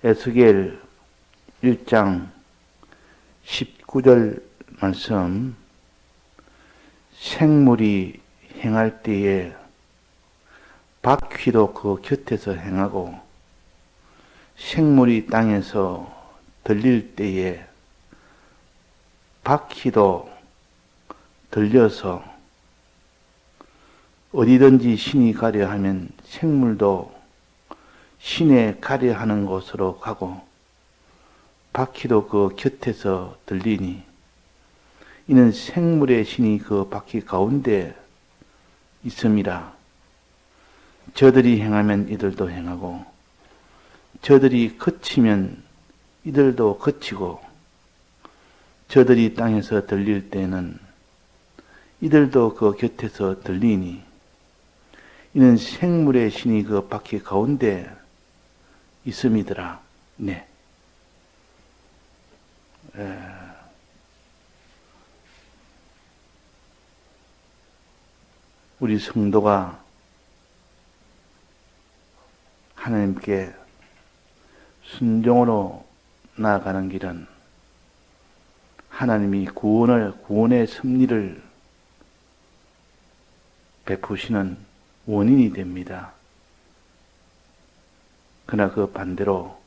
에스겔 1장 19절 말씀, 생물이 행할 때에 바퀴도 그 곁에서 행하고 생물이 땅에서 들릴 때에 바퀴도 들려서 어디든지 신이 가려 하면 생물도 신에 가려 하는 곳으로 가고 바퀴도 그 곁에서 들리니 이는 생물의 신이 그 바퀴 가운데 있음이라. 저들이 행하면 이들도 행하고 저들이 그치면 이들도 그치고 저들이 땅에서 들릴 때는 이들도 그 곁에서 들리니 이는 생물의 신이 그 바퀴 가운데 있음이더라. 네. 우리 성도가 하나님께 순종으로 나아가는 길은 하나님이 구원의 섭리를 베푸시는 원인이 됩니다. 그러나 그 반대로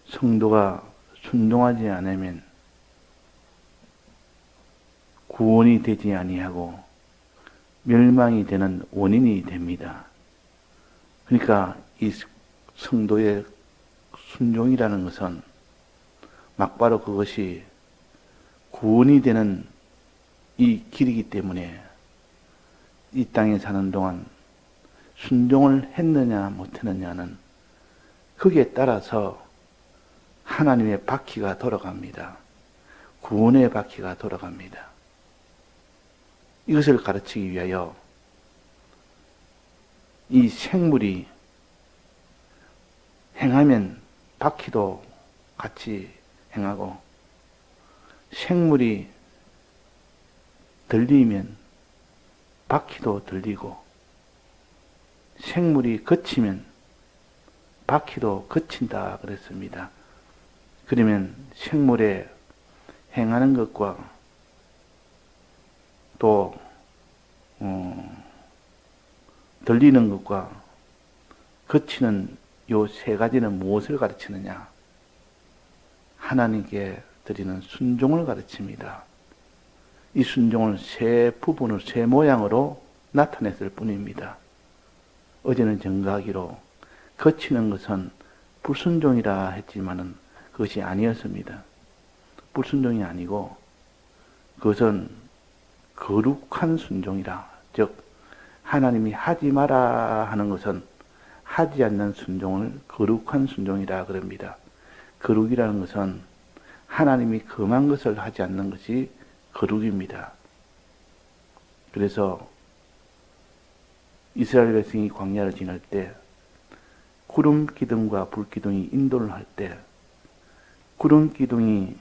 성도가 순종하지 않으면 구원이 되지 아니하고 멸망이 되는 원인이 됩니다. 그러니까 이 성도의 순종이라는 것은 막바로 그것이 구원이 되는 이 길이기 때문에 이 땅에 사는 동안 순종을 했느냐 못했느냐는 거기에 따라서 하나님의 바퀴가 돌아갑니다. 구원의 바퀴가 돌아갑니다. 이것을 가르치기 위하여 이 생물이 행하면 바퀴도 같이 행하고 생물이 들리면 바퀴도 들리고 생물이 그치면 바퀴도 그친다 그랬습니다. 그러면 생물에 행하는 것과 또 들리는 것과 그치는 요 세 가지는 무엇을 가르치느냐? 하나님께 드리는 순종을 가르칩니다. 이 순종을 세 부분을 세 모양으로 나타냈을 뿐입니다. 어제는 증거하기로 거치는 것은 불순종이라 했지만은 그것이 아니었습니다. 불순종이 아니고 그것은 거룩한 순종이라, 즉 하나님이 하지 마라 하는 것은 하지 않는 순종을 거룩한 순종이라 그럽니다. 거룩이라는 것은 하나님이 금한 것을 하지 않는 것이 거룩입니다. 그래서 이스라엘 백성이 광야를 지날 때 구름 기둥과 불 기둥이 인도를 할 때 구름 기둥이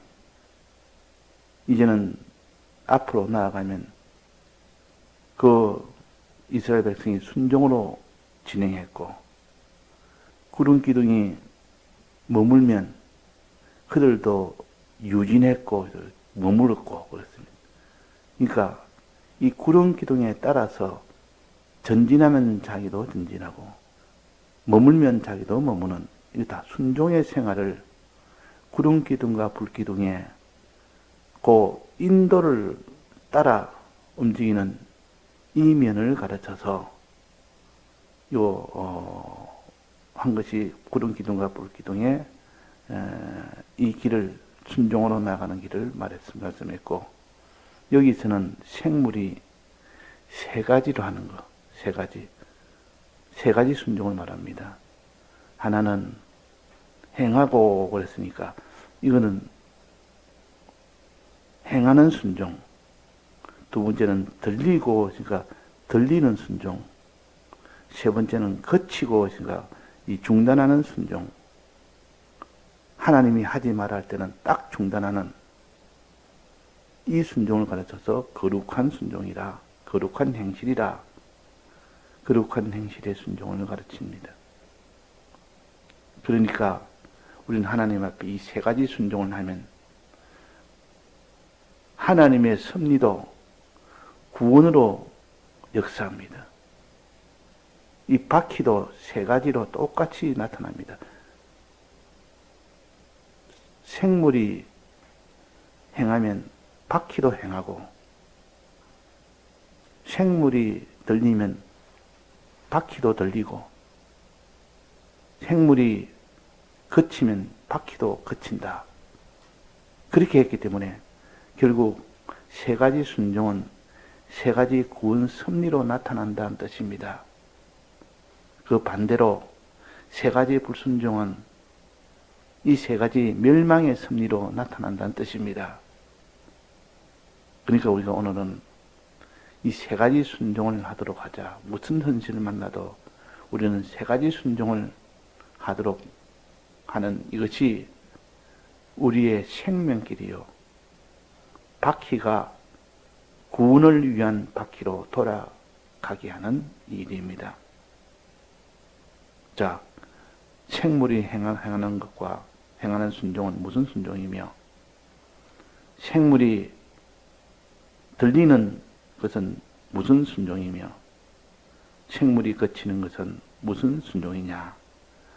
이제는 앞으로 나아가면 그 이스라엘 백성이 순종으로 진행했고 구름 기둥이 머물면 그들도 유진했고 머물렀고 그렇습니다. 그러니까 이 구름 기둥에 따라서 전진하면 자기도 전진하고 머물면 자기도 머무는 이 다 순종의 생활을 구름 기둥과 불 기둥에 그 인도를 따라 움직이는 이 면을 가르쳐서 한 것이 구름 기둥과 불 기둥에 이 길을 순종으로 나가는 길을 말씀했고 여기서는 생물이 세 가지로 하는 것, 세 가지 순종을 말합니다. 하나는 행하고 그랬으니까 이거는 행하는 순종. 두 번째는 들리고, 그러니까 들리는 순종. 세 번째는 거치고, 그러니까 이 중단하는 순종. 하나님이 하지 말아 할 때는 딱 중단하는 이 순종을 가르쳐서 거룩한 순종이라, 거룩한 행실이라, 거룩한 행실의 순종을 가르칩니다. 그러니까 우리는 하나님 앞에 이 세 가지 순종을 하면 하나님의 섭리도 구원으로 역사합니다. 이 바퀴도 세 가지로 똑같이 나타납니다. 생물이 행하면 바퀴도 행하고, 생물이 들리면 바퀴도 들리고, 생물이 그치면 바퀴도 그친다. 그렇게 했기 때문에 결국 세 가지 순종은 세 가지 구원 섭리로 나타난다는 뜻입니다. 그 반대로 세 가지 불순종은 이 세 가지 멸망의 섭리로 나타난다는 뜻입니다. 그러니까 우리가 오늘은 이 세 가지 순종을 하도록 하자. 무슨 현실을 만나도 우리는 세 가지 순종을 하도록 하는 이것이 우리의 생명길이요. 바퀴가 구원을 위한 바퀴로 돌아가게 하는 일입니다. 자, 생물이 행하는 것과 행하는 순종은 무슨 순종이며, 생물이 들리는 것은 무슨 순종이며, 생물이 거치는 것은 무슨 순종이냐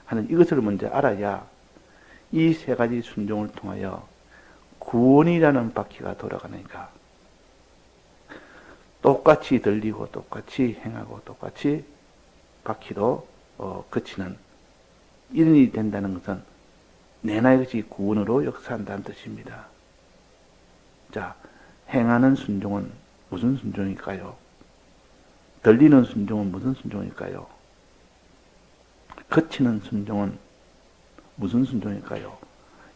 하는 이것을 먼저 알아야 이 세 가지 순종을 통하여 구원이라는 바퀴가 돌아가니까 똑같이 들리고 똑같이 행하고 똑같이 바퀴도 거치는 이런 일이 된다는 것은 내나 이것이 구원으로 역사한다는 뜻입니다. 자, 행하는 순종은 무슨 순종일까요? 들리는 순종은 무슨 순종일까요? 거치는 순종은 무슨 순종일까요?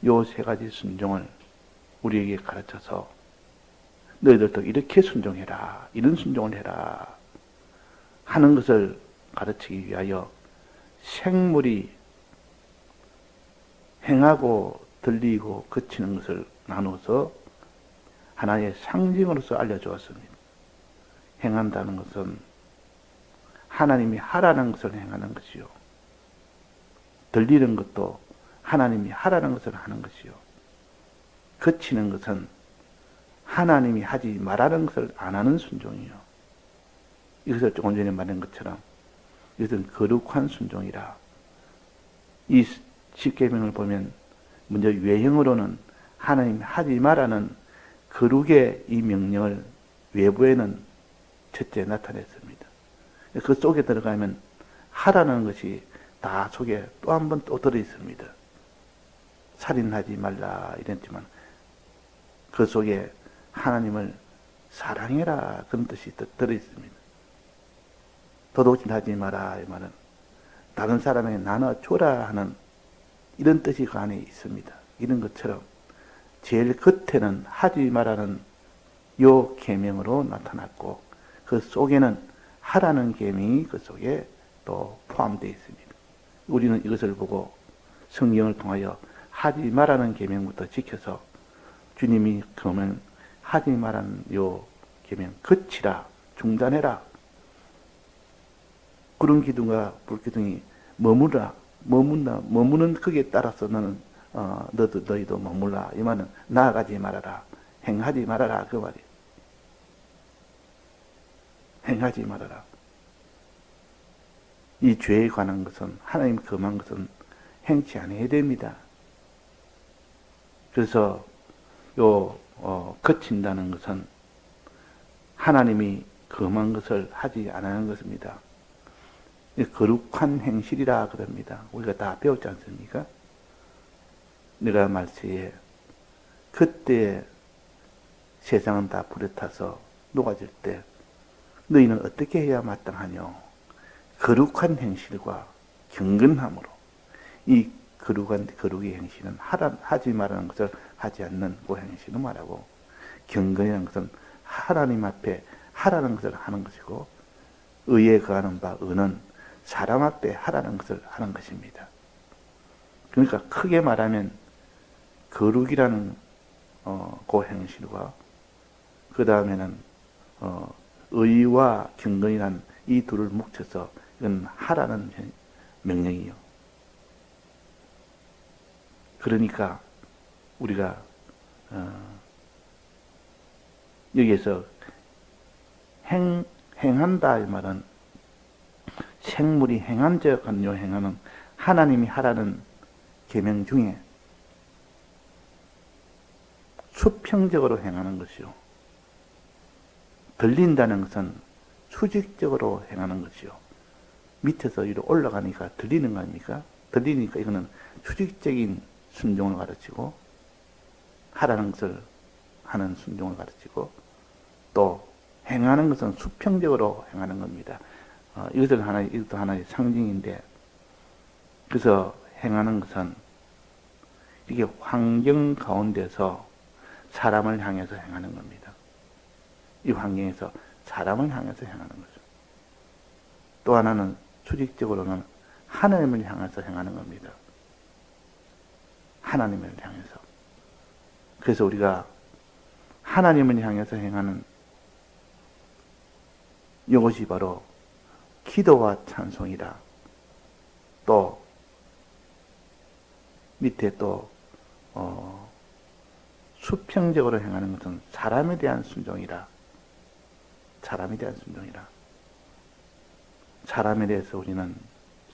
요 세 가지 순종을 우리에게 가르쳐서 너희들도 이렇게 순종해라, 이런 순종을 해라 하는 것을 가르치기 위하여 생물이 행하고 들리고 거치는 것을 나누어서 하나의 상징으로서 알려주었습니다. 행한다는 것은 하나님이 하라는 것을 행하는 것이요. 들리는 것도 하나님이 하라는 것을 하는 것이요. 거치는 것은 하나님이 하지 말라는 것을 안 하는 순종이요. 이것을 조금 전에 말한 것처럼 이것은 거룩한 순종이라. 이 십계명을 보면 먼저 외형으로는 하나님이 하지 말라는 거룩의 이 명령을 외부에는 첫째 나타냈습니다. 그 속에 들어가면 하라는 것이 다 속에 또 한 번 또 들어있습니다. 살인하지 말라 이랬지만 그 속에 하나님을 사랑해라 그런 뜻이 들어있습니다. 도둑질하지 마라 이 말은 다른 사람에게 나눠줘라 하는 이런 뜻이 그 안에 있습니다. 이런 것처럼 제일 겉에는 하지 말라는 요 계명으로 나타났고 그 속에는 하라는 계명이 그 속에 또 포함되어 있습니다. 우리는 이것을 보고 성경을 통하여 하지 말라는 계명부터 지켜서 주님이 그러면 하지 말라는 요 계명 거치라 중단해라 구름 기둥과 불 기둥이 머무는 거기에 따라서 너는 너희도 머물라 이 말은 나아가지 말아라 행하지 말아라 그 말이에요. 행하지 말아라. 이 죄에 관한 것은 하나님 금한 것은 행치 않아야 됩니다. 그래서 거친다는 것은 하나님이 금한 것을 하지 않는 것입니다. 거룩한 행실이라 그럽니다. 우리가 다 배웠지 않습니까? 내가 말세에 그때 세상은 다 불에 타서 녹아질 때 너희는 어떻게 해야 마땅하뇨? 거룩한 행실과 경건함으로 이 거룩의 행실은 하지 말라는 것을 하지 않는 그 행실을 말하고 경건이라는 것은 하나님 앞에 하라는 것을 하는 것이고 의에 거하는 바 의는 사람 앞에 하라는 것을 하는 것입니다. 그러니까 크게 말하면 거룩이라는 그 행실과 그 다음에는 의와 경건이라는 이 둘을 뭉쳐서 이건 하라는 명령이요. 그러니까 우리가 여기에서 행한다 이 말은 생물이 행한적 요 행하는 하나님이 하라는 계명 중에 수평적으로 행하는 것이요. 들린다는 것은 수직적으로 행하는 것이요. 밑에서 위로 올라가니까 들리는 거 아닙니까? 들리니까 이거는 수직적인 순종을 가르치고 하라는 것을 하는 순종을 가르치고 또 행하는 것은 수평적으로 행하는 겁니다. 이것도 하나의 상징인데 그래서 행하는 것은 이게 환경 가운데서 사람을 향해서 행하는 겁니다. 이 환경에서 사람을 향해서 행하는 거죠. 또 하나는 수직적으로는 하나님을 향해서 행하는 겁니다. 하나님을 향해서. 그래서 우리가 하나님을 향해서 행하는 이것이 바로 기도와 찬송이라. 또 밑에 또 수평적으로 행하는 것은 사람에 대한 순종이라. 사람에 대한 순종이라. 사람에 대해서 우리는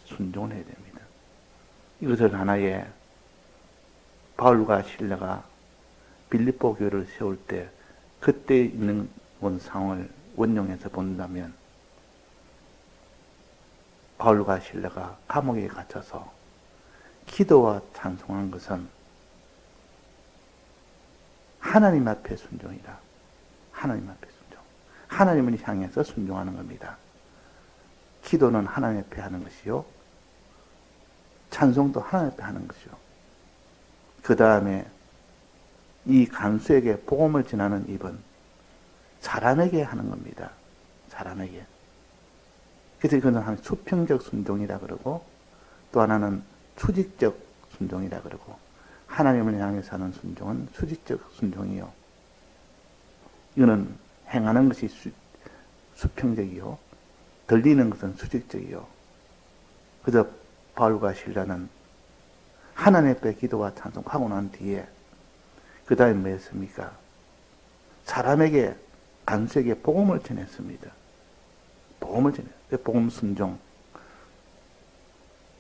순종을 해야 됩니다. 이것을 하나의 바울과 실라가 빌립보 교회를 세울 때 그때 있는 상황을 원용해서 본다면 바울과 실라가 감옥에 갇혀서 기도와 찬송한 것은 하나님 앞에 순종이다. 하나님 앞에 순종. 하나님을 향해서 순종하는 겁니다. 기도는 하나님 앞에 하는 것이요. 찬송도 하나님 앞에 하는 것이요. 그 다음에 이 간수에게 복음을 전하는 입은 사람에게 하는 겁니다. 사람에게. 그래서 이거는 한 수평적 순종이라 그러고 또 하나는 수직적 순종이라 그러고 하나님을 향해서 하는 순종은 수직적 순종이요. 이거는 행하는 것이 수평적이요. 들리는 것은 수직적이요. 그래서 바울과 실라는 하나님 앞에 기도와 찬송하고 난 뒤에 그 다음에 뭐였습니까? 사람에게 간수에게 복음을 전했습니다. 복음을 전했어요. 복음 순종.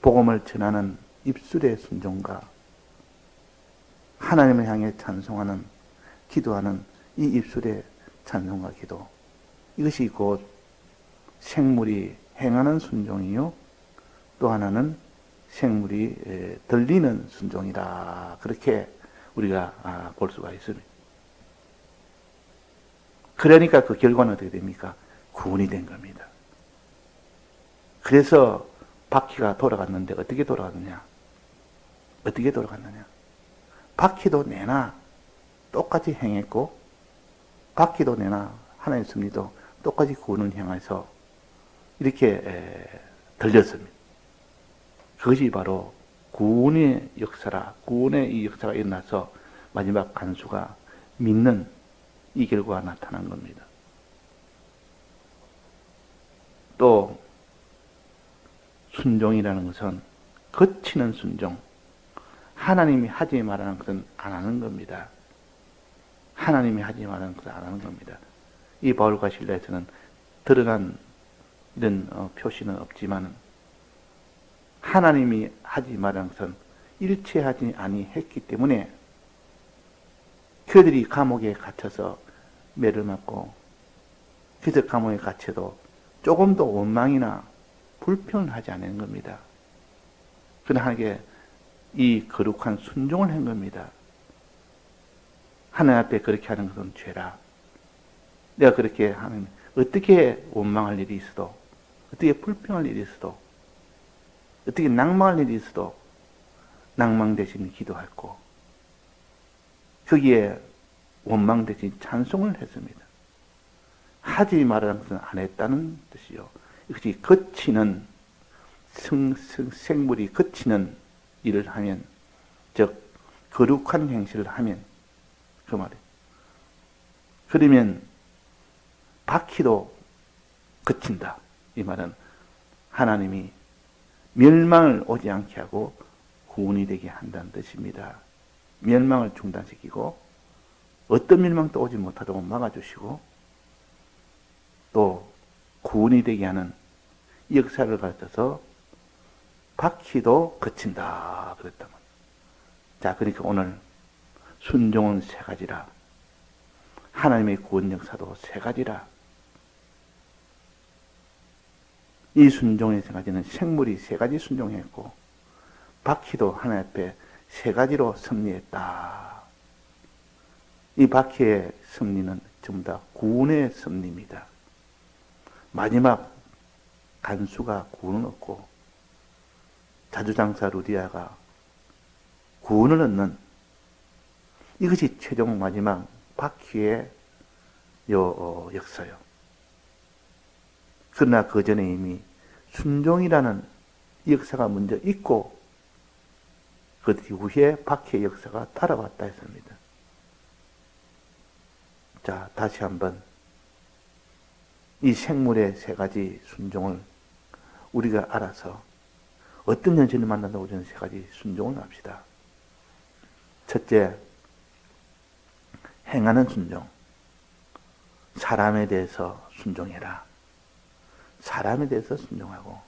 복음을 전하는 입술의 순종과 하나님을 향해 찬송하는 기도하는 이 입술의 찬송과 기도. 이것이 곧 생물이 행하는 순종이요. 또 하나는 생물이 들리는 순종이다. 그렇게 우리가 볼 수가 있습니다. 그러니까 그 결과는 어떻게 됩니까? 구원이 된 겁니다. 그래서 바퀴가 돌아갔는데 어떻게 돌아갔느냐? 어떻게 돌아갔느냐? 바퀴도 내나 똑같이 행했고 바퀴도 내나 하나님 섭리도 똑같이 구원을 향해서 이렇게 들렸습니다. 그것이 바로 구원의 역사라. 구원의 이 역사가 일어나서 마지막 간수가 믿는 이 결과가 나타난 겁니다. 또 순종이라는 것은 거치는 순종. 하나님이 하지 말라는 것은 안 하는 겁니다. 하나님이 하지 말라는 것은 안 하는 겁니다. 이 바울과 실라에서는 드러난 이런 표시는 없지만 하나님이 하지 말라는 것은 일체하지 아니했기 때문에 그들이 감옥에 갇혀서 매를 맞고 그래서 감옥에 갇혀도 조금도 원망이나 불평을 하지 않는 겁니다. 그러나 하나님께 이 거룩한 순종을 한 겁니다. 하나님 앞에 그렇게 하는 것은 죄라. 내가 그렇게 하면 어떻게 원망할 일이 있어도 어떻게 불평할 일이 있어도 어떻게 낭망할 일이 있어도 낭망 대신 기도했고 거기에 원망 대신 찬송을 했습니다. 하지 말라는 것은 안 했다는 뜻이요. 이것이 거치는 생물이 거치는 일을 하면 즉 거룩한 행실을 하면 그 말이에요. 그러면 바퀴도 거친다. 이 말은 하나님이 멸망을 오지 않게 하고 구원이 되게 한다는 뜻입니다. 멸망을 중단시키고 어떤 멸망도 오지 못하도록 막아주시고 또 구원이 되게 하는 이 역사를 가르쳐서 바퀴도 그친다 그랬다면. 자, 그러니까 오늘 순종은 세 가지라. 하나님의 구원 역사도 세 가지라. 이 순종의 세 가지는 생물이 세 가지 순종했고 바퀴도 하나님 앞에 세 가지로 승리했다. 이 바퀴의 승리는 전부 다 구원의 승리입니다. 마지막 간수가 구원을 얻고 자주장사 루디아가 구원을 얻는 이것이 최종 마지막 바퀴의 역사요. 그러나 그 전에 이미 순종이라는 역사가 먼저 있고 그 이후에 바퀴의 역사가 따라왔다 했습니다. 자, 다시 한번 이 생물의 세 가지 순종을 우리가 알아서 어떤 현실을 만난다고 저는 세 가지 순종을 합시다. 첫째, 행하는 순종. 사람에 대해서 순종해라. 사람에 대해서 순종하고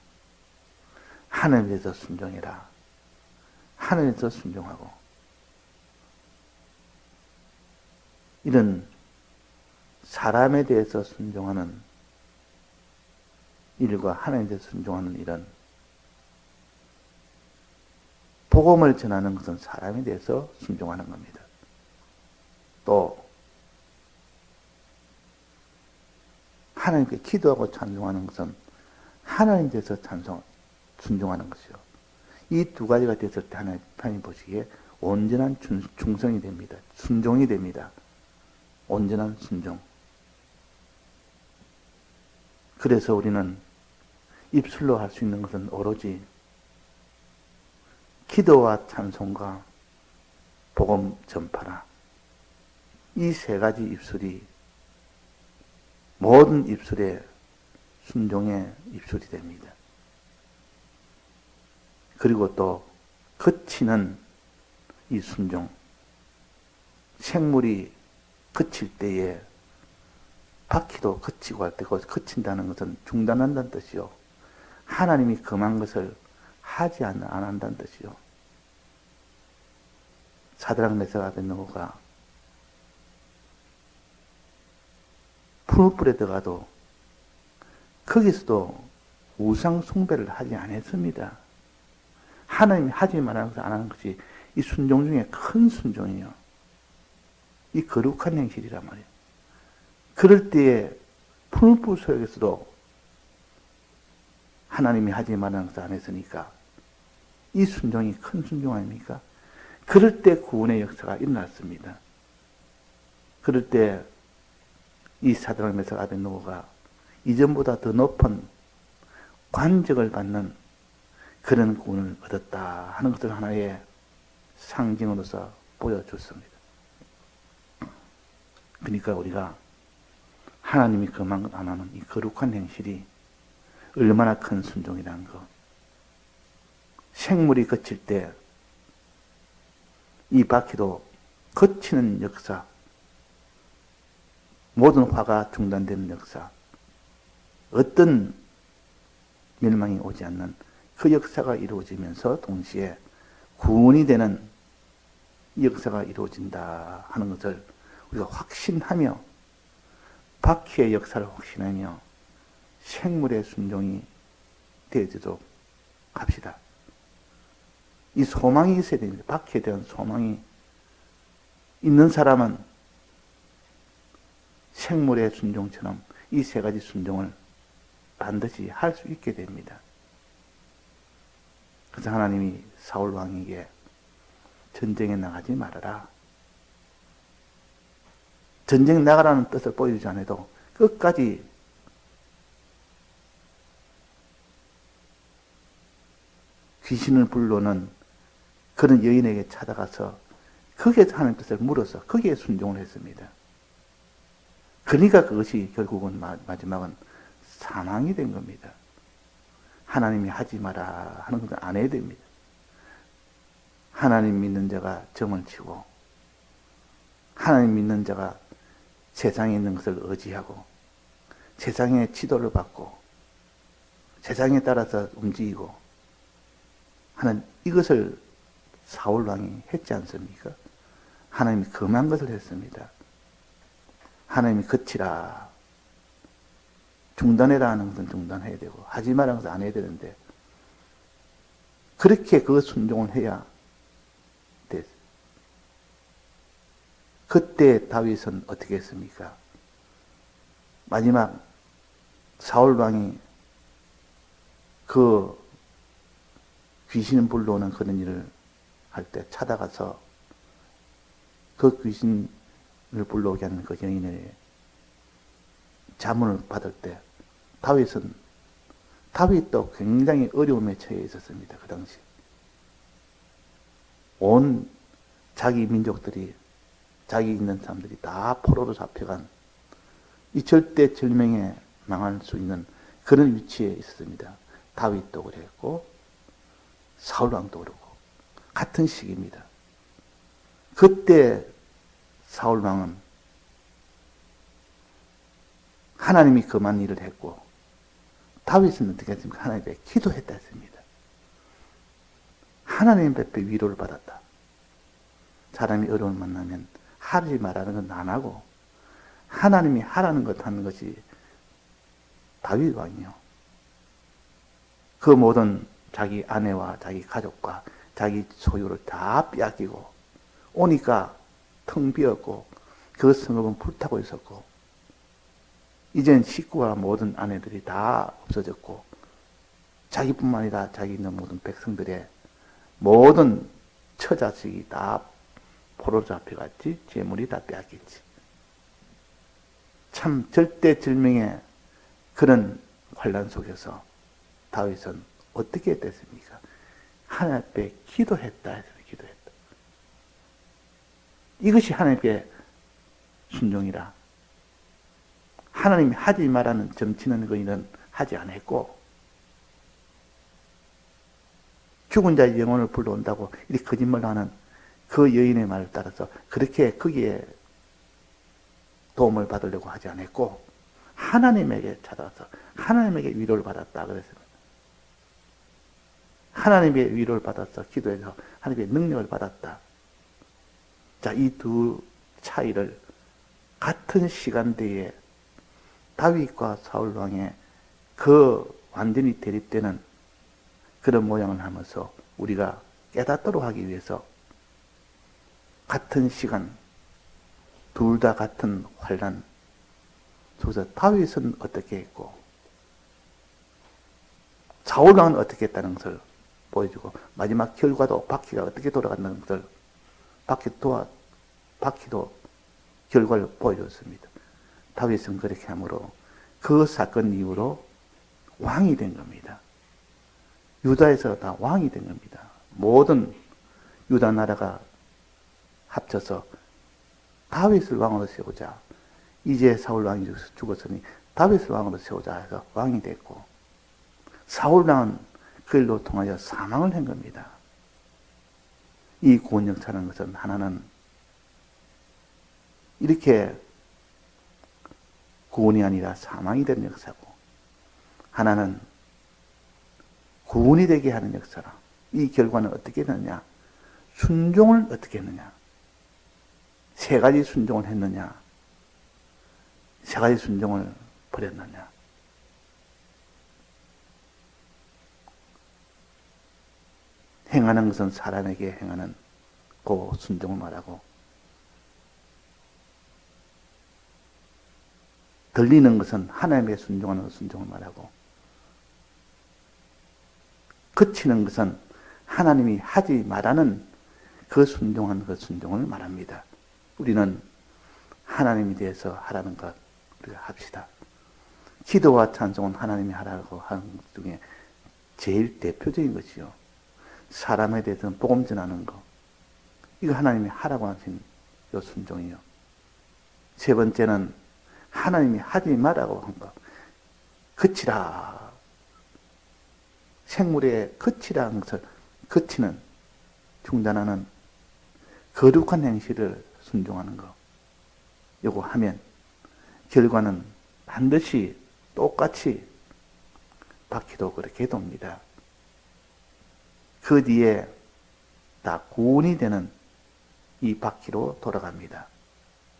하나님에 대해서 순종해라. 하나님에 대해서 순종하고 이런 사람에 대해서 순종하는 일과 하나님에 대해서 순종하는 일은 복음을 전하는 것은 사람에 대해서 순종하는 겁니다. 또 하나님께 기도하고 찬송하는 것은 하나님에 대해서 순종하는 것이요. 이 두 가지가 됐을 때 하나님 보시기에 온전한 충성이 됩니다. 순종이 됩니다. 온전한 순종. 그래서 우리는 입술로 할 수 있는 것은 오로지 기도와 찬송과 복음 전파라. 이 세 가지 입술이 모든 입술의 순종의 입술이 됩니다. 그리고 또 그치는 이 순종. 생물이 그칠 때에 바퀴도 그치고 할 때 그친다는 것은 중단한다는 뜻이요. 하나님이 금한 것을 하지 안 한다는 뜻이요. 사드락 메삭 아벳느고가 푸른 불에 들어가도 거기서도 우상 숭배를 하지 않았습니다. 하나님이 하지 말라는 것을 안 하는 것이 이 순종 중에 큰 순종이에요. 이 거룩한 행실이란 말이에요. 그럴 때에 푸른 불 속에서도 하나님이 하지 말라는 것을 안 했으니까 이 순종이 큰 순종 아닙니까? 그럴 때 구원의 역사가 일어났습니다. 그럴 때 이 사드락 메삭 아벳느고가 이전보다 더 높은 관직을 받는 그런 구원을 얻었다 하는 것을 하나의 상징으로서 보여줬습니다. 그러니까 우리가 하나님이 금한 것 안 하는 이 거룩한 행실이 얼마나 큰 순종이라는 것. 생물이 거칠 때 이 바퀴도 거치는 역사, 모든 화가 중단되는 역사, 어떤 멸망이 오지 않는 그 역사가 이루어지면서 동시에 구원이 되는 이 역사가 이루어진다 하는 것을 우리가 확신하며 바퀴의 역사를 확신하며 생물의 순종이 되어지도록 합시다. 이 소망이 있어야 됩니다. 바퀴에 대한 소망이 있는 사람은 생물의 순종처럼 이 세 가지 순종을 반드시 할 수 있게 됩니다. 그래서 하나님이 사울 왕에게 전쟁에 나가지 말아라. 전쟁 나가라는 뜻을 보여주지 않아도 끝까지 귀신을 불러는 그런 여인에게 찾아가서 거기에서 하나님 뜻을 물어서 거기에 순종을 했습니다. 그러니까 그것이 결국은 마지막은 사망이 된 겁니다. 하나님이 하지 마라 하는 것은 안 해야 됩니다. 하나님 믿는 자가 점을 치고 하나님 믿는 자가 세상에 있는 것을 의지하고 세상의 지도를 받고 세상에 따라서 움직이고 하는 이것을 사울 왕이 했지 않습니까? 하나님이 금한 것을 했습니다. 하나님이 그치라. 중단해라 하는 것은 중단해야 되고 하지 말라는 것은 안 해야 되는데 그렇게 그 순종을 해야 돼. 그때 다윗은 어떻게 했습니까? 마지막 사울 왕이 그 귀신을 불러오는 그런 일을 할 때 찾아가서 그 귀신을 불러오게 하는 그 여인의 자문을 받을 때 다윗도 굉장히 어려움에 처해 있었습니다. 그 당시 온 자기 민족들이 자기 있는 사람들이 다 포로로 잡혀간 이 절대절명에 망할 수 있는 그런 위치에 있었습니다. 다윗도 그랬고 사울왕도 그렇고 같은 시기입니다. 그때 사울왕은 하나님이 금한 일을 했고 다윗은 어떻게 했습니까? 하나님께 기도했다 했습니다. 하나님 앞에 위로를 받았다. 사람이 어려움을 만나면 하지 말라는 건 안 하고 하나님이 하라는 것 하는 것이 다윗 왕이요. 그 모든 자기 아내와 자기 가족과 자기 소유를 다 빼앗기고 오니까 텅 비었고 그 성읍은 불타고 있었고 이젠 식구와 모든 아내들이 다 없어졌고 자기뿐만 아니라 자기 있는 모든 백성들의 모든 처자식이 다 포로로 잡혀갔지 재물이 다 빼앗겼지. 참 절대절명의 그런 환란 속에서 다윗은 어떻게 됐습니까? 하나님 앞에 기도했다 해서 기도했다. 이것이 하나님께 순종이라. 하나님이 하지 말라는 점치는 그 일은 하지 않았고 죽은 자의 영혼을 불러온다고 이렇게 거짓말하는 그 여인의 말을 따라서 그렇게 거기에 도움을 받으려고 하지 않았고 하나님에게 찾아와서 하나님에게 위로를 받았다 그랬습니다. 하나님의 위로를 받아서 기도해서 하나님의 능력을 받았다. 자, 이 두 차이를 같은 시간대에 다윗과 사울 왕의 그 완전히 대립되는 그런 모양을 하면서 우리가 깨닫도록 하기 위해서 같은 시간 둘 다 같은 환란 속에서 다윗은 어떻게 했고 사울 왕은 어떻게 했다는 것을 보여주고 마지막 결과도 바퀴가 어떻게 돌아간다는 것을 바퀴도 결과를 보여줬습니다. 다윗은 그렇게 함으로 그 사건 이후로 왕이 된 겁니다. 유다에서 다 왕이 된 겁니다. 모든 유다 나라가 합쳐서 다윗을 왕으로 세우자. 이제 사울 왕이 죽었으니 다윗을 왕으로 세우자 해서 왕이 됐고 사울 왕은 그 일로 통하여 사망을 한 겁니다. 이 구원 역사라는 것은 하나는 이렇게 구원이 아니라 사망이 되는 역사고 하나는 구원이 되게 하는 역사라. 이 결과는 어떻게 되느냐? 순종을 어떻게 했느냐? 세 가지 순종을 했느냐? 세 가지 순종을 버렸느냐? 행하는 것은 사람에게 행하는 그 순종을 말하고 들리는 것은 하나님의 순종하는 순종을 말하고 그치는 것은 하나님이 하지 말라는 그 순종하는 그 순종을 말합니다. 우리는 하나님에 대해서 하라는 것 우리가 합시다. 기도와 찬송은 하나님이 하라고 하는 것 중에 제일 대표적인 것이요. 사람에 대해서는 복음 전하는 것. 이거 하나님이 하라고 하신 요 순종이요. 세 번째는 하나님이 하지 말라고 한 것. 그치라. 생물에 그치라는 것을 그치는 중단하는 거룩한 행실을 순종하는 거. 요거 하면 결과는 반드시 똑같이 바퀴도 그렇게 돕니다. 그 뒤에 다 구원이 되는 이 바퀴로 돌아갑니다.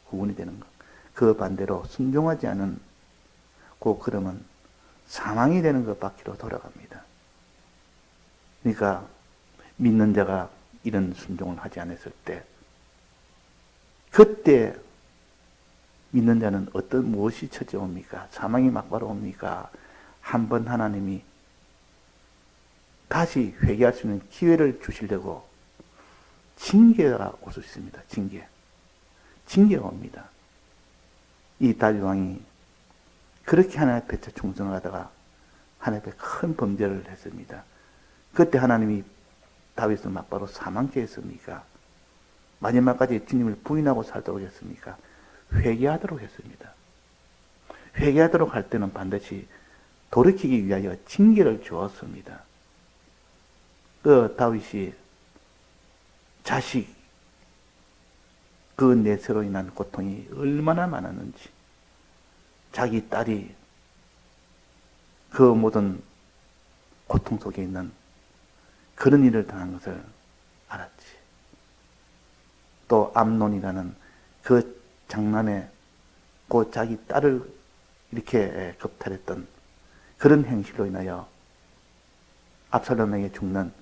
구원이 되는 것. 그 반대로 순종하지 않은 그 걸음은 사망이 되는 그 바퀴로 돌아갑니다. 그러니까 믿는 자가 이런 순종을 하지 않았을 때 그때 믿는 자는 무엇이 찾아옵니까? 사망이 막바로 옵니까? 한번 하나님이 다시 회개할 수 있는 기회를 주시려고 징계가 올 수 있습니다. 징계가 옵니다. 이 다윗 왕이 그렇게 하나님 앞에 충성을 하다가 하나님 앞에 큰 범죄를 했습니다. 그때 하나님이 다윗을 막바로 사망케 했습니까? 마지막까지 주님을 부인하고 살도록 했습니까? 회개하도록 했습니다. 회개하도록 할 때는 반드시 돌이키기 위하여 징계를 주었습니다. 그 다윗이 자식 그 내세로 인한 고통이 얼마나 많았는지, 자기 딸이 그 모든 고통 속에 있는 그런 일을 당한 것을 알았지. 또 암논이라는 그 장남의 그 자기 딸을 이렇게 겁탈했던 그런 행실로 인하여 압살롬에게 죽는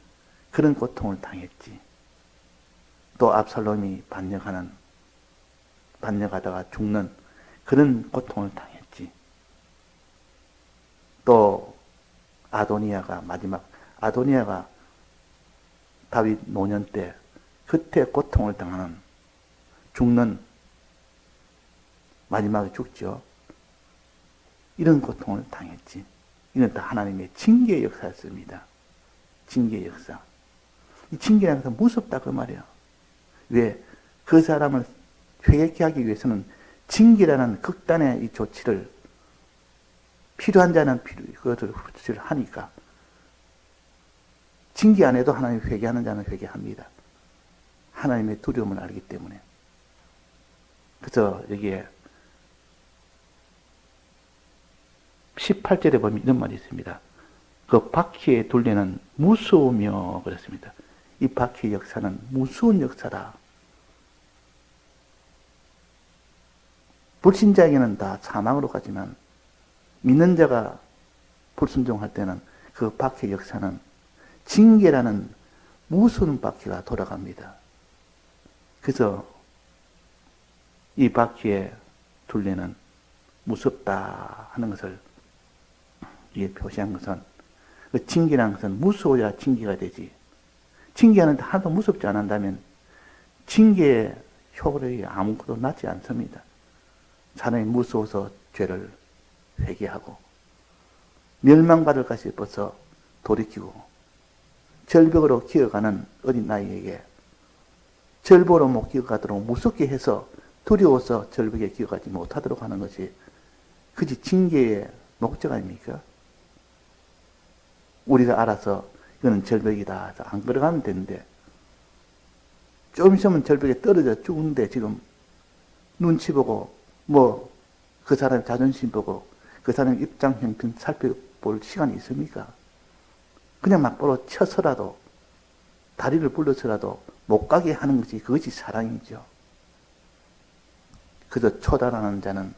그런 고통을 당했지. 또 압살롬이 반역하다가 죽는 그런 고통을 당했지. 또 아도니아가 다윗 노년 때 그때 고통을 당하는 죽는 마지막에 죽죠. 이런 고통을 당했지. 이건 다 하나님의 징계의 역사였습니다. 징계의 역사. 이 징계라는 것은 무섭다 그 말이야. 왜? 그 사람을 회개케 하기 위해서는 징계라는 극단의 이 조치를 필요한 자는 그것을 조치를 하니까 징계 안 해도 하나님 회개하는 자는 회개합니다. 하나님의 두려움을 알기 때문에. 그래서 여기에 18절에 보면 이런 말이 있습니다. 그 바퀴의 둘레는 무서우며 그랬습니다. 이 바퀴의 역사는 무서운 역사다. 불신자에게는 다 사망으로 가지만 믿는 자가 불순종할 때는 그 바퀴의 역사는 징계라는 무서운 바퀴가 돌아갑니다. 그래서 이 바퀴의 둘레는 무섭다 하는 것을 이게 표시한 것은 그 징계라는 것은 무서워야 징계가 되지. 징계하는데 하나도 무섭지 않는다면 징계의 효력이 아무것도 나지 않습니다. 사람이 무서워서 죄를 회개하고 멸망받을까 싶어서 돌이키고 절벽으로 기어가는 어린아이에게 절벽으로 못 기어가도록 무섭게 해서 두려워서 절벽에 기어가지 못하도록 하는 것이 그지 징계의 목적 아닙니까? 우리가 알아서 이거는 절벽이다 해서 안 걸어가면 되는데 좀 있으면 절벽에 떨어져 죽는데 지금 눈치 보고 뭐 그 사람의 자존심 보고 그 사람의 입장 형편 살펴볼 시간이 있습니까? 그냥 막바로 쳐서라도 다리를 불러서라도 못 가게 하는 것이 그것이 사랑이죠. 그저 초달하는 자는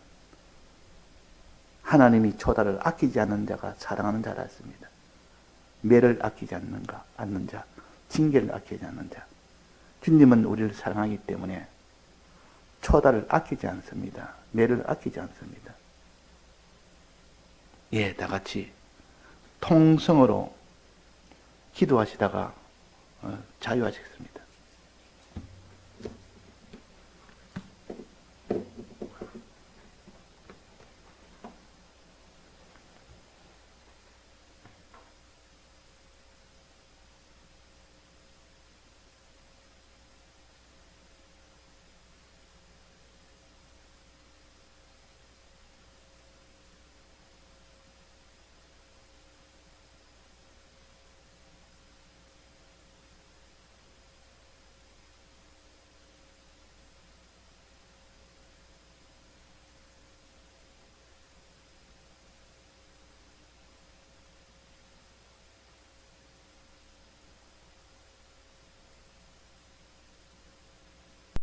하나님이 초달을 아끼지 않는 자가 사랑하는 자라 했습니다. 매를 아끼지 않는 자, 징계를 아끼지 않는 자. 주님은 우리를 사랑하기 때문에 초달을 아끼지 않습니다. 매를 아끼지 않습니다. 예, 다 같이 통성으로 기도하시다가 자유하시겠습니다.